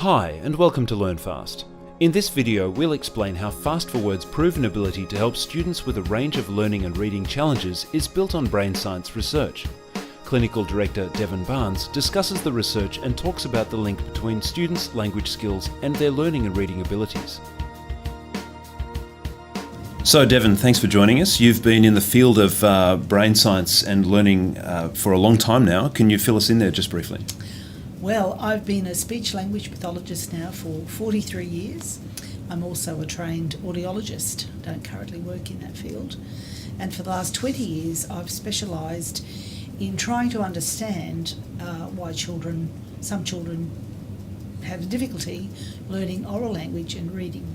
Hi, and welcome to Learn Fast. In this video, we'll explain how Fast for Word's proven ability to help students with a range of learning and reading challenges is built on brain science research. Clinical Director Devins discusses the research and talks about the link between students' language skills and their learning and reading abilities. So Devin, thanks for joining us. You've been in the field of brain science and learning for a long time now. Can you fill us in there just briefly? Well, I've been a speech-language pathologist now for 43 years. I'm also a trained audiologist, don't currently work in that field. And for the last 20 years, I've specialised in trying to understand why some children have difficulty learning oral language and reading.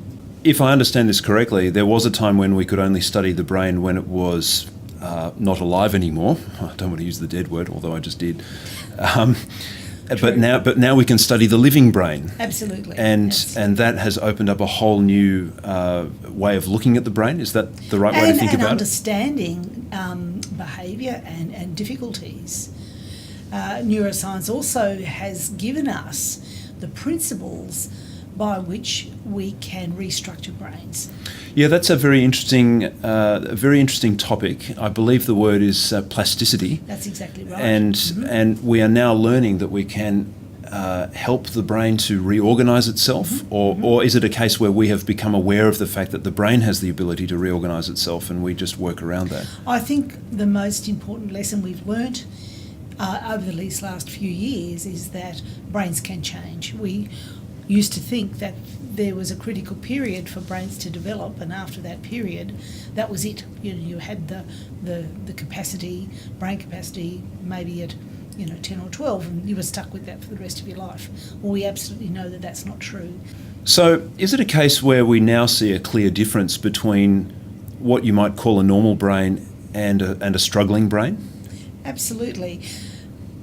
If I understand this correctly, there was a time when we could only study the brain when it was not alive anymore. I don't want to use the dead word, although I just did. But now we can study the living brain. Absolutely. And that has opened up a whole new way of looking at the brain. Is that the right way to think about it? And understanding behaviour and difficulties. Neuroscience also has given us the principles by which we can restructure brains. Yeah, that's a very interesting topic. I believe the word is plasticity. That's exactly right. And we are now learning that we can help the brain to reorganise itself, or is it a case where we have become aware of the fact that the brain has the ability to reorganise itself and we just work around that? I think the most important lesson we've learnt over these last few years is that brains can change. We used to think that there was a critical period for brains to develop, and after that period, that was it. You had the capacity, brain capacity, maybe at 10 or 12, and you were stuck with that for the rest of your life. Well, we absolutely know that that's not true. So is it a case where we now see a clear difference between what you might call a normal brain and a struggling brain? Absolutely.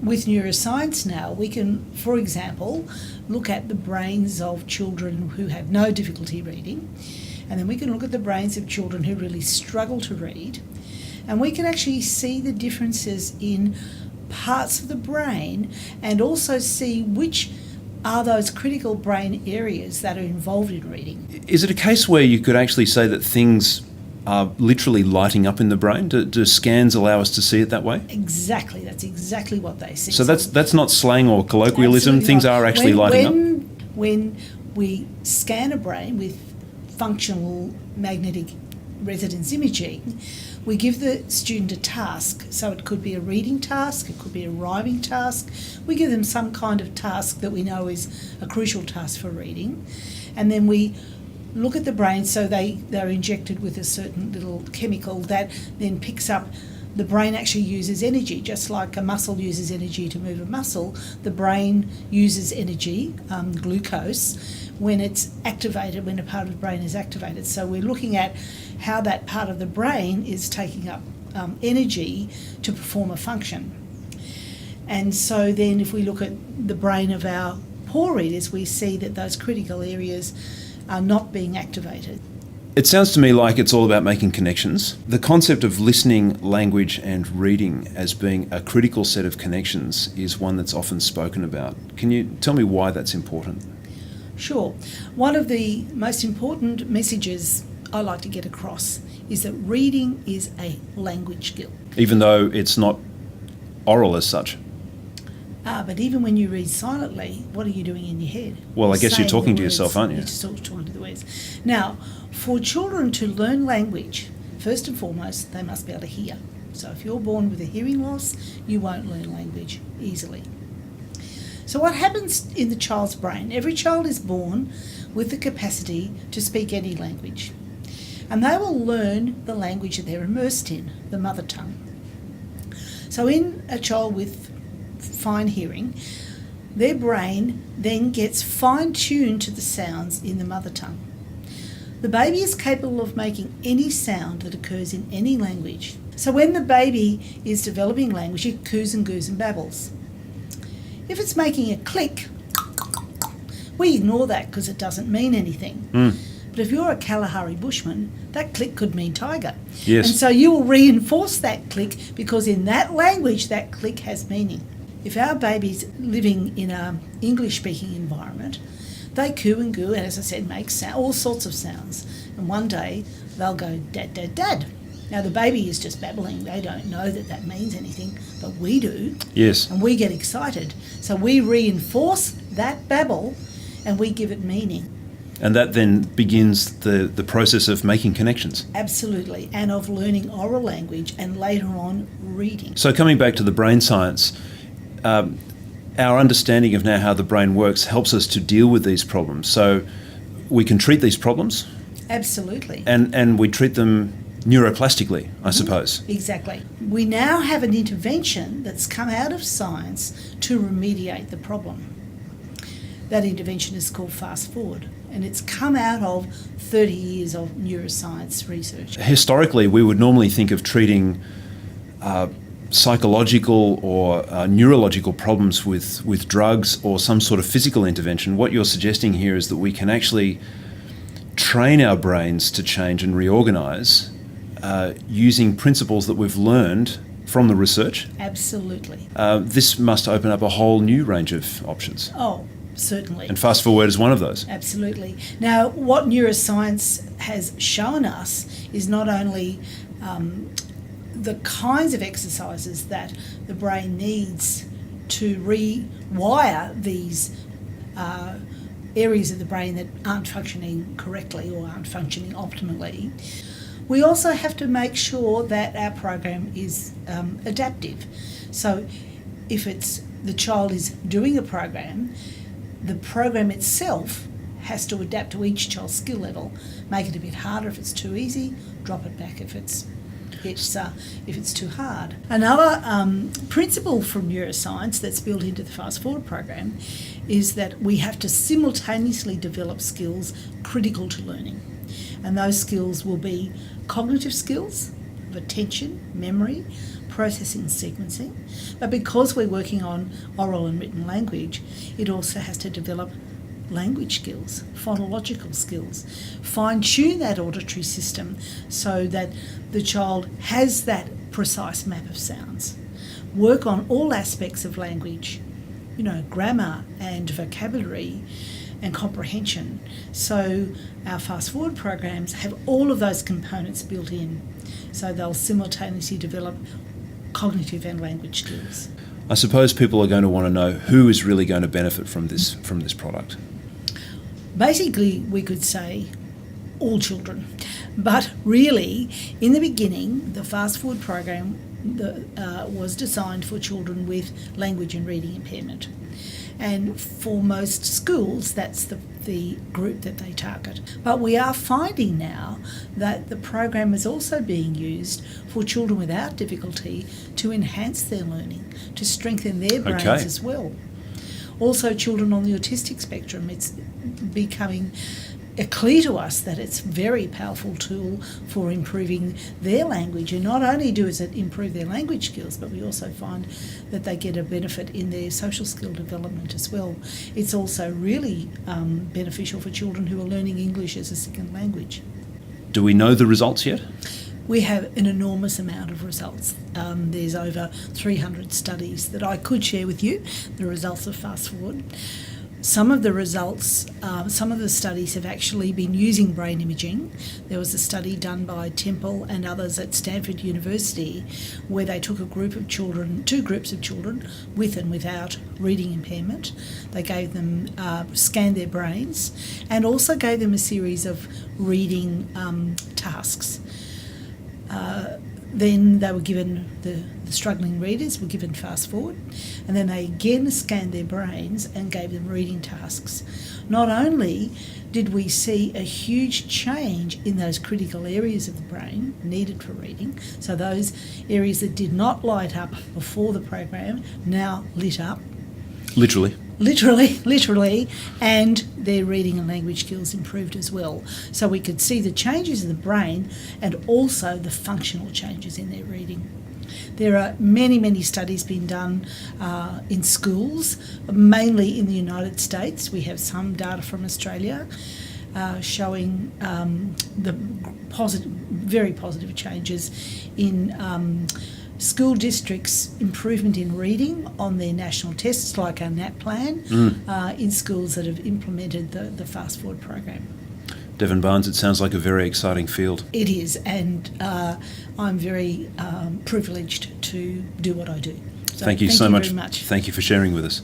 With neuroscience now, we can, for example, look at the brains of children who have no difficulty reading, and then we can look at the brains of children who really struggle to read, and we can actually see the differences in parts of the brain and also see which are those critical brain areas that are involved in reading. Is it a case where you could actually say that things are literally lighting up in the brain? Do scans allow us to see it that way? Exactly, that's exactly what they see. So that's not slang or colloquialism, things are actually lighting up? When we scan a brain with functional magnetic resonance imaging, we give the student a task. So it could be a reading task, it could be a rhyming task. We give them some kind of task that we know is a crucial task for reading, and then we look at the brain. So they're injected with a certain little chemical that then picks up. The brain actually uses energy, just like a muscle uses energy to move a muscle. The brain uses energy, glucose, when it's activated, when a part of the brain is activated. So we're looking at how that part of the brain is taking up energy to perform a function. And so then if we look at the brain of our poor readers, we see that those critical areas are not being activated. It sounds to me like it's all about making connections. The concept of listening, language and reading as being a critical set of connections is one that's often spoken about. Can you tell me why that's important? Sure. One of the most important messages I like to get across is that reading is a language skill. Even though it's not oral as such? But even when you read silently, what are you doing in your head? Well, I guess you're talking to yourself, aren't you? You're just talking to the words. Now, for children to learn language, first and foremost, they must be able to hear. So if you're born with a hearing loss, you won't learn language easily. So what happens in the child's brain? Every child is born with the capacity to speak any language. And they will learn the language that they're immersed in, the mother tongue. So in a child with fine hearing, their brain then gets fine-tuned to the sounds in the mother tongue. The baby is capable of making any sound that occurs in any language. So when the baby is developing language, it coos and goos and babbles. If it's making a click, we ignore that because it doesn't mean anything. But if you're a Kalahari bushman, that click could mean tiger. Yes. And so you will reinforce that click because in that language, that click has meaning. If our baby's living in an English-speaking environment, They coo and goo, and as I said, make all sorts of sounds. And one day they'll go, dad, dad, dad. Now the baby is just babbling. They don't know that that means anything, but we do. Yes. And we get excited. So we reinforce that babble and we give it meaning. And that then begins the process of making connections. Absolutely. And of learning oral language and later on reading. So coming back to the brain science, our understanding of now how the brain works helps us to deal with these problems. So we can treat these problems. Absolutely. And we treat them neuroplastically, I suppose. Exactly. We now have an intervention that's come out of science to remediate the problem. That intervention is called ForWord, and it's come out of 30 years of neuroscience research. Historically, we would normally think of treating psychological or neurological problems with drugs or some sort of physical intervention. What you're suggesting here is that we can actually train our brains to change and reorganise using principles that we've learned from the research. Absolutely. This must open up a whole new range of options. Oh, certainly. And ForWord is one of those. Absolutely. Now, what neuroscience has shown us is not only the kinds of exercises that the brain needs to rewire these areas of the brain that aren't functioning correctly or aren't functioning optimally. We also have to make sure that our program is adaptive. So if the child is doing a program, the program itself has to adapt to each child's skill level. Make it a bit harder if it's too easy, drop it back if it's too hard. Another principle from neuroscience that's built into the ForWord program is that we have to simultaneously develop skills critical to learning. And those skills will be cognitive skills of attention, memory, processing and sequencing. But because we're working on oral and written language, it also has to develop language skills, phonological skills, fine-tune that auditory system so that the child has that precise map of sounds. Work on all aspects of language, grammar and vocabulary and comprehension. So our ForWord programs have all of those components built in, so they'll simultaneously develop cognitive and language skills. I suppose people are going to want to know who is really going to benefit from this product. Basically, we could say all children, but really, in the beginning, the ForWord program was designed for children with language and reading impairment. And for most schools, that's the group that they target. But we are finding now that the program is also being used for children without difficulty to enhance their learning, to strengthen their brains as well. Also, children on the autistic spectrum, it's becoming clear to us that it's a very powerful tool for improving their language. And not only does it improve their language skills, but we also find that they get a benefit in their social skill development as well. It's also really beneficial for children who are learning English as a second language. Do we know the results yet? We have an enormous amount of results. There's over 300 studies that I could share with you, the results of ForWord. Some of the results, some of the studies have actually been using brain imaging. There was a study done by Temple and others at Stanford University where they took two groups of children with and without reading impairment. They gave them, scanned their brains and also gave them a series of reading tasks. Then they were given, the struggling readers were given ForWord, and then they again scanned their brains and gave them reading tasks. Not only did we see a huge change in those critical areas of the brain needed for reading, so those areas that did not light up before the program now lit up. Literally, and their reading and language skills improved as well. So we could see the changes in the brain and also the functional changes in their reading. There are many, many studies being done in schools, mainly in the United States. We have some data from Australia showing the very positive changes in school districts' improvement in reading on their national tests, like our NAT plan, in schools that have implemented the Fast Forward program. Devin Barnes, it sounds like a very exciting field. It is, and I'm very privileged to do what I do. So thank you so very much. much. Thank you for sharing with us.